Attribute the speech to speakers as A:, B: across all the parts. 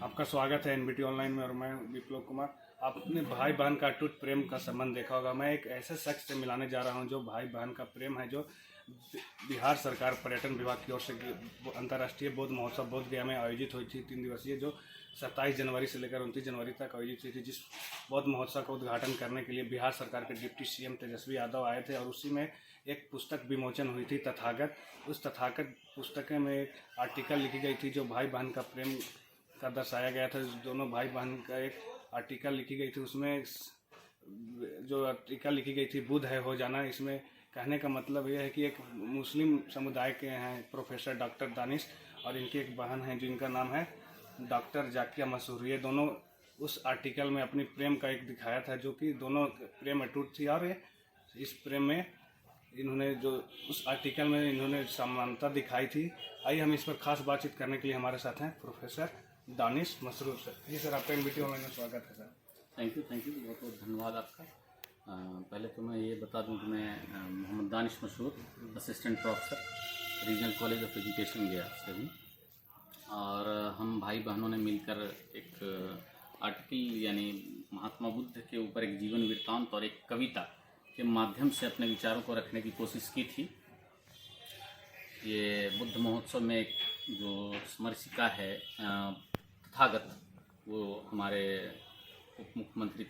A: आपका स्वागत है एनबीटी ऑनलाइन में और मैं विप्लव कुमार। आपने भाई बहन का अटूट प्रेम का संबंध देखा होगा। मैं एक ऐसे शख्स से मिलाने जा रहा हूं जो भाई बहन का प्रेम है, जो बिहार सरकार पर्यटन विभाग की ओर से अंतर्राष्ट्रीय बौद्ध महोत्सव बोध गया में आयोजित हुई थी 3 दिवसीय, जो 27 जनवरी से लेकर 29 जनवरी तक आयोजित हुई थी। जिस बौद्ध महोत्सव का उद्घाटन करने के लिए बिहार सरकार के डिप्टी सीएम तेजस्वी यादव आए थे और उसी में एक पुस्तक विमोचन हुई थी, तथागत। उस तथागत पुस्तक में एक आर्टिकल लिखी गई थी जो भाई बहन का प्रेम का दर्शाया गया था। दोनों भाई बहन का एक आर्टिकल लिखी गई थी। उसमें जो आर्टिकल लिखी गई थी बुद्ध है हो जाना, इसमें कहने का मतलब यह है कि एक मुस्लिम समुदाय के हैं प्रोफेसर डॉक्टर दानिश और इनकी एक बहन है जिनका नाम है डॉक्टर जाकिया मसूर। ये दोनों उस आर्टिकल में अपनी प्रेम का एक दिखाया था, जो कि दोनों प्रेम अटूट थी। और इस प्रेम में इन्होंने जो उस आर्टिकल में इन्होंने समानता दिखाई थी। आइए हम इस पर खास बातचीत करने के लिए हमारे साथ हैं प्रोफेसर दानिश मसरूर सर। जी सर, आपका एनबीटी ऑनलाइन में स्वागत है सर।
B: थैंक यू बहुत बहुत धन्यवाद आपका। पहले तो मैं ये बता दूं कि मैं मोहम्मद दानिश मसूर, assistant professor regional college of education गया से हूँ। और हम भाई बहनों ने मिलकर एक आर्टिकल यानी महात्मा बुद्ध के ऊपर एक जीवन वृत्तांत और एक कविता के माध्यम से अपने विचारों को रखने की कोशिश की थी। ये बुद्ध महोत्सव में एक जो स्मृतिका है तथागत, वो हमारे उप मुख्यमंत्री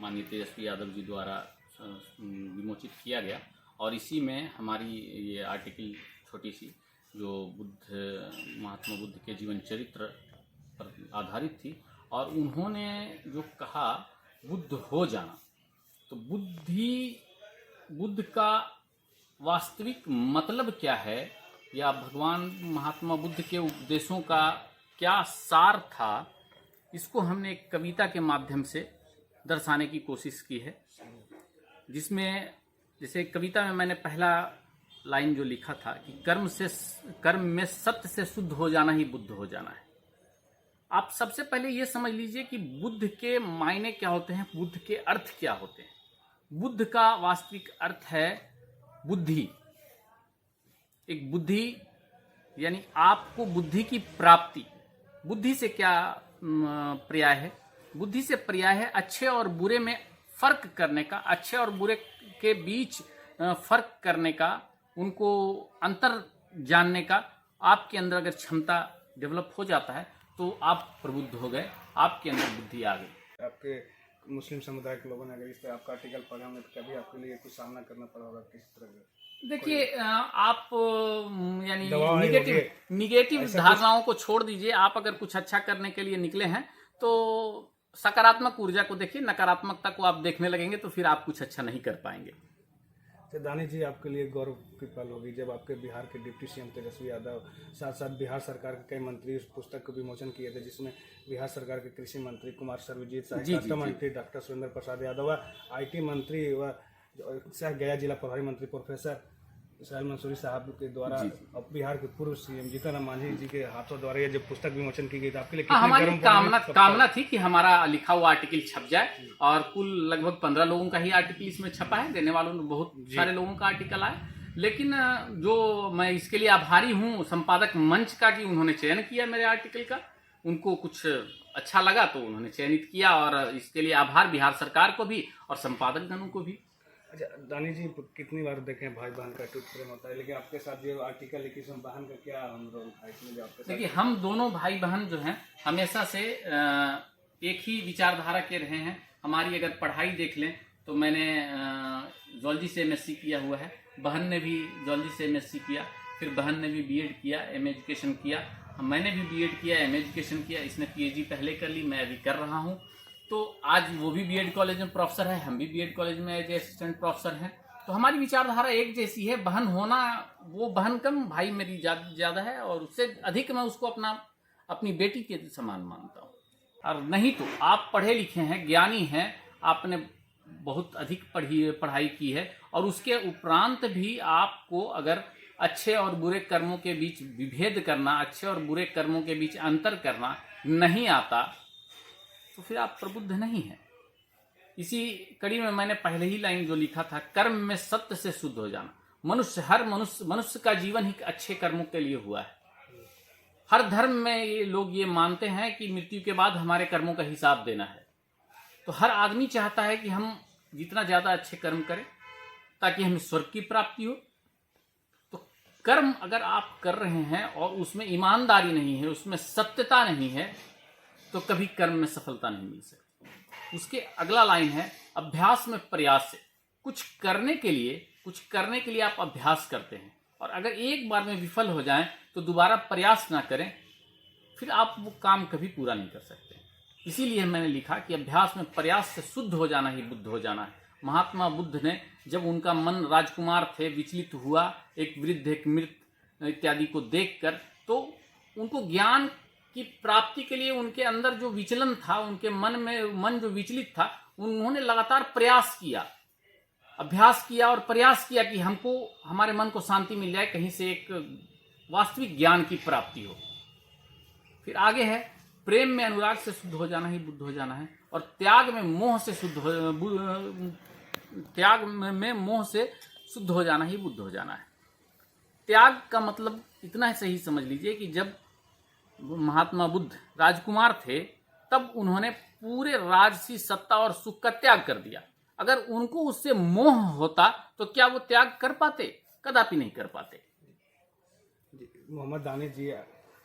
B: माननीय तेजस्वी यादव जी द्वारा विमोचित किया गया। और इसी में हमारी ये आर्टिकल छोटी सी जो महात्मा बुद्ध के जीवन चरित्र पर आधारित थी। और उन्होंने जो कहा बुद्ध हो जाना, तो बुद्ध का वास्तविक मतलब क्या है, या भगवान महात्मा बुद्ध के उपदेशों का क्या सार था, इसको हमने एक कविता के माध्यम से दर्शाने की कोशिश की है। जिसमें जैसे कविता में मैंने पहला लाइन जो लिखा था कि कर्म में सत्य से शुद्ध हो जाना ही बुद्ध हो जाना है। आप सबसे पहले ये समझ लीजिए कि बुद्ध के मायने क्या होते हैं, बुद्ध के अर्थ क्या होते हैं। बुद्ध का वास्तविक अर्थ है बुद्धि। एक बुद्धि यानी आपको बुद्धि की प्राप्ति। बुद्धि से क्या पर्याय है? बुद्धि से पर्याय है अच्छे और बुरे में फर्क करने का, अच्छे और बुरे के बीच फर्क करने का, उनको अंतर जानने का। आपके अंदर अगर क्षमता डेवलप हो जाता है तो आप प्रबुद्ध हो गए, आपके अंदर बुद्धि आ गई।
A: आपके मुस्लिम समुदाय के लोगों ने अगर इस तरह आपका आर्टिकल पढ़ा होंगे तो कभी आपके लिए कुछ सामना करना पड़ा होगा किस तरह का?
B: देखिए, आप यानी निगेटिव धारणाओं को छोड़ दीजिए। आप अगर कुछ अच्छा करने के लिए निकले हैं तो सकारात्मक ऊर्जा को देखिए, नकारात्मकता को आप देखने लगेंगे तो फिर आप कुछ अच्छा नहीं कर पाएंगे।
A: तो दानिश जी, आपके लिए गौरव की पल होगी जब आपके बिहार के डिप्टी सीएम तेजस्वी यादव साथ साथ बिहार सरकार के कई मंत्री उस पुस्तक को विमोचन किए थे, जिसमें बिहार सरकार के कृषि मंत्री कुमार सर्वजीत, सहकारिता मंत्री डॉक्टर सुरेंद्र प्रसाद यादव, आईटी मंत्री व गया जिला प्रभारी मंत्री प्रोफेसर इसराइल मंसूरी साहब के द्वारा और बिहार के पूर्व सीएम जीतन राम मांझी जी के हाथों द्वारा ये जब पुस्तक विमोचन की गई थी, आपके लिए
B: हमारी कामना थी कि हमारा लिखा हुआ आर्टिकल छप जाए। और कुल लगभग 15 लोगों का ही आर्टिकल इसमें छपा है। देने वालों ने बहुत सारे लोगों का आर्टिकल आया, लेकिन जो मैं इसके लिए आभारी हूँ संपादक मंच का कि उन्होंने चयन किया मेरे आर्टिकल का। उनको कुछ अच्छा लगा तो उन्होंने चयनित किया, और इसके लिए आभार बिहार सरकार को भी और संपादक गणों को भी।
A: अच्छा दानिश जी, कितनी बार देखें भाई बहन का टूट प्रेम होता है, लेकिन आपके साथ जो आर्टिकल लिखी इसमें बहन का क्या रोल था इसमें जो आपके साथ?
B: देखिए, हम दोनों भाई बहन जो हैं हमेशा से एक ही विचारधारा के रहे हैं। हमारी अगर पढ़ाई देख लें तो मैंने जूलॉजी से एमएससी किया हुआ है, बहन ने भी जूलॉजी से एमएससी किया, फिर बहन ने भी बीएड किया, एम एजुकेशन किया, मैंने भी बीएड किया, एम एजुकेशन किया। इसने पीएचडी पहले कर ली, मैं अभी कर रहा हूँ। तो आज वो भी बीएड कॉलेज में प्रोफेसर है, हम भी बीएड कॉलेज में एज असिस्टेंट प्रोफेसर हैं। तो हमारी विचारधारा एक जैसी है। बहन होना, वो बहन कम, भाई मेरी ज़्यादा है, और उससे अधिक मैं उसको अपनी बेटी के समान मानता हूँ। और नहीं तो आप पढ़े लिखे हैं, ज्ञानी हैं, आपने बहुत अधिक पढ़ाई की है, और उसके उपरांत भी आपको अगर अच्छे और बुरे कर्मों के बीच विभेद करना, अच्छे और बुरे कर्मों के बीच अंतर करना नहीं आता तो फिर आप प्रबुद्ध नहीं हैं। इसी कड़ी में मैंने पहले ही लाइन जो लिखा था, कर्म में सत्य से शुद्ध हो जाना। मनुष्य का जीवन ही अच्छे कर्मों के लिए हुआ है। हर धर्म में ये लोग ये मानते हैं कि मृत्यु के बाद हमारे कर्मों का हिसाब देना है। तो हर आदमी चाहता है कि हम जितना ज़्यादा अच्छे कर्म करें ताकि हमें स्वर्ग की प्राप्ति हो। तो कर्म अगर आप कर रहे हैं और उसमें ईमानदारी नहीं है, उसमें सत्यता नहीं है, तो कभी कर्म में सफलता नहीं मिल सकती। उसके अगला लाइन है अभ्यास में प्रयास से। कुछ करने के लिए आप अभ्यास करते हैं और अगर एक बार में विफल हो जाएं तो दोबारा प्रयास ना करें, फिर आप वो काम कभी पूरा नहीं कर सकते। इसीलिए मैंने लिखा कि अभ्यास में प्रयास से शुद्ध हो जाना ही बुद्ध हो जाना है। महात्मा बुद्ध ने जब उनका मन राजकुमार थे विचलित हुआ एक वृद्ध एक मृत इत्यादि को देखकर, तो उनको ज्ञान की प्राप्ति के लिए उनके अंदर जो विचलन था, उनके मन जो विचलित था, उन्होंने लगातार प्रयास किया, अभ्यास किया और प्रयास किया कि हमको हमारे मन को शांति मिल जाए, कहीं से एक वास्तविक ज्ञान की प्राप्ति हो। फिर आगे है प्रेम में अनुराग से शुद्ध हो जाना ही बुद्ध हो जाना है और त्याग में मोह से शुद्ध हो जाना ही बुद्ध हो जाना है। त्याग का मतलब इतना ही सही समझ लीजिए कि जब महात्मा बुद्ध राजकुमार थे तब उन्होंने पूरे राजसी सत्ता और सुख का त्याग कर दिया। अगर उनको उससे मोह होता तो क्या वो त्याग कर पाते? कदापि नहीं कर पाते।
A: मोहम्मद दानिश जी,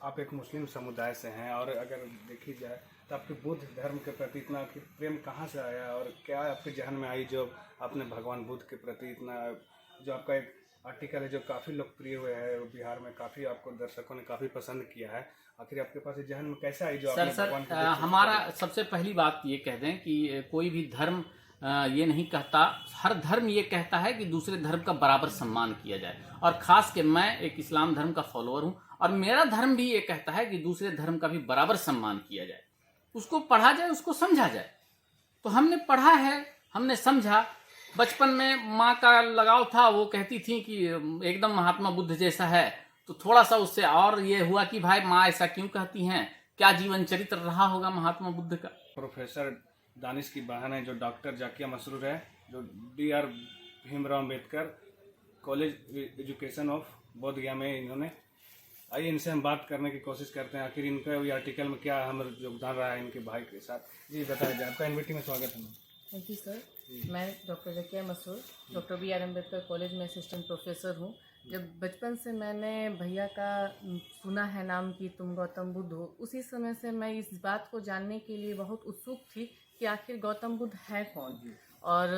A: आप एक मुस्लिम समुदाय से हैं और अगर देखी जाए तो आपके बुद्ध धर्म के प्रति इतना प्रेम कहाँ से आया और क्या आपके जहन में आई जो आपने भगवान बुद्ध के प्रति इतना, जो आपका एक आर्टिकल है जो काफ़ी लोकप्रिय हुआ है बिहार में, काफ़ी आपको दर्शकों ने काफ़ी पसंद किया है, आखिर आपके पास ये जहन में कैसे आई जो आपने भगवान को
B: हमारा सबसे पहली बात ये कह दें कि कोई भी धर्म ये नहीं कहता, हर धर्म ये कहता है कि दूसरे धर्म का बराबर सम्मान किया जाए और खास के मैं एक इस्लाम धर्म का फॉलोअर हूँ और मेरा धर्म भी ये कहता है कि दूसरे धर्म का भी बराबर सम्मान किया जाए, उसको पढ़ा जाए, उसको समझा जाए। तो हमने पढ़ा है, हमने समझा। बचपन में माँ का लगाव था, वो कहती थी कि एकदम महात्मा बुद्ध जैसा है, तो थोड़ा सा उससे और ये हुआ कि भाई माँ ऐसा क्यों कहती हैं, क्या जीवन चरित्र रहा होगा महात्मा बुद्ध का।
A: प्रोफेसर दानिश की बहन है जो डॉक्टर जाकिया मसरूर है, जो DR Bhimrao Ambedkar college education of बोध गया में इन्होंने, आइए इनसे हम बात करने की कोशिश करते हैं आखिर इनका ये आर्टिकल में क्या हमारा योगदान रहा है इनके भाई के साथ। जी बताया जाए, आपका एनवीटी में स्वागत है।
C: Thank you sir. मैं doctor Zakia Masroor doctor BR Ambedkar college में असिस्टेंट प्रोफेसर हूँ। जब बचपन से मैंने भैया का सुना है नाम कि तुम गौतम बुद्ध हो, उसी समय से मैं इस बात को जानने के लिए बहुत उत्सुक थी कि आखिर गौतम बुद्ध है कौन और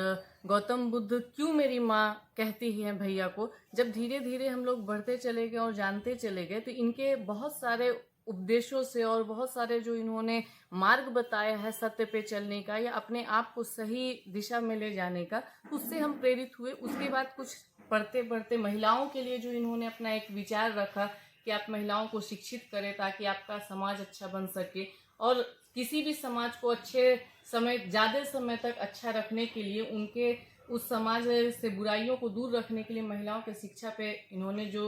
C: गौतम बुद्ध क्यों मेरी माँ कहती है भैया को। जब धीरे धीरे हम लोग बढ़ते चले गए और जानते चले गए तो इनके बहुत सारे उपदेशों से और बहुत सारे जो इन्होंने मार्ग बताया है सत्य पे चलने का या अपने आप को सही दिशा में ले जाने का, उससे हम प्रेरित हुए। उसके बाद कुछ पढ़ते पढ़ते महिलाओं के लिए जो इन्होंने अपना एक विचार रखा कि आप महिलाओं को शिक्षित करें ताकि आपका समाज अच्छा बन सके और किसी भी समाज को ज़्यादा समय तक अच्छा रखने के लिए उनके उस समाज से बुराइयों को दूर रखने के लिए महिलाओं के शिक्षा पे इन्होंने जो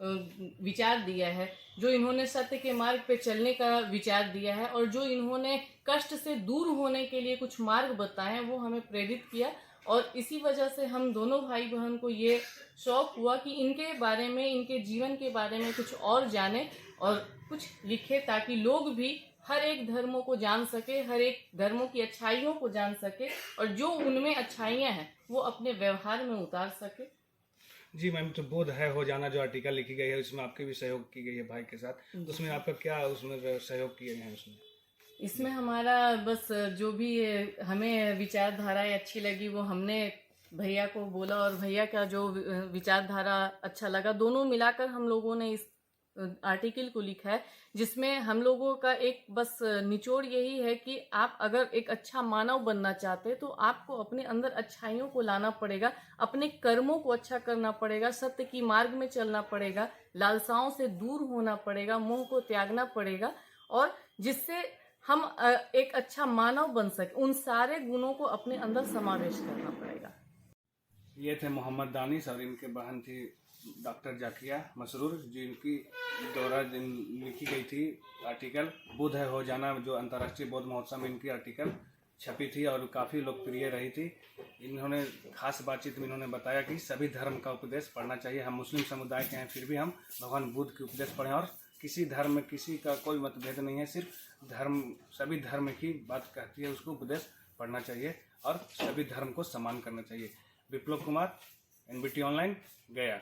C: विचार दिया है, जो इन्होंने सत्य के मार्ग पे चलने का विचार दिया है और जो इन्होंने कष्ट से दूर होने के लिए कुछ मार्ग बताए हैं, वो हमें प्रेरित किया। और इसी वजह से हम दोनों भाई बहन को ये शौक हुआ कि इनके बारे में, इनके जीवन के बारे में कुछ और जाने और कुछ लिखे ताकि लोग भी हर एक धर्मों को जान सके, हर एक धर्मों की अच्छाइयों को जान सके और जो उनमें अच्छाइयाँ हैं वो अपने व्यवहार में उतार सके।
A: जी मैम, तो बोध है हो जाना जो आर्टिकल लिखी गई है उसमें आपके भी सहयोग की गई है भाई के साथ, उसमें आपका क्या उसमें सहयोग किए हैं?
C: इसमें हमारा बस जो भी हमें विचारधाराएं अच्छी लगी वो हमने भैया को बोला और भैया का जो विचारधारा अच्छा लगा, दोनों मिलाकर हम लोगों ने इस आर्टिकल को लिखा है, जिसमें हम लोगों का एक बस निचोड़ यही है कि आप अगर एक अच्छा मानव बनना चाहते हैं तो आपको अपने अंदर अच्छाइयों को लाना पड़ेगा, अपने कर्मों को अच्छा करना पड़ेगा, सत्य की मार्ग में चलना पड़ेगा, लालसाओं से दूर होना पड़ेगा, मोह को त्यागना पड़ेगा और जिससे हम एक अच्छा मानव बन सके उन सारे गुणों को अपने अंदर समावेश करना पड़ेगा।
A: ये थे मोहम्मद दानिश और इनके बहन थी डॉक्टर जाकिया मसरूर, जिनकी द्वारा लिखी गई थी आर्टिकल बोध है हो जाना, जो अंतर्राष्ट्रीय बौद्ध महोत्सव में इनकी आर्टिकल छपी थी और काफ़ी लोकप्रिय रही थी। इन्होंने खास बातचीत में इन्होंने बताया कि सभी धर्म का उपदेश पढ़ना चाहिए। हम मुस्लिम समुदाय के हैं, फिर भी हम भगवान बुद्ध के उपदेश पढ़ें और किसी धर्म में किसी का कोई मतभेद नहीं है, सिर्फ धर्म सभी धर्म की बात कहती है, उसको उपदेश पढ़ना चाहिए और सभी धर्म को सम्मान करना चाहिए। विप्लव कुमार, NBT ऑनलाइन, गया।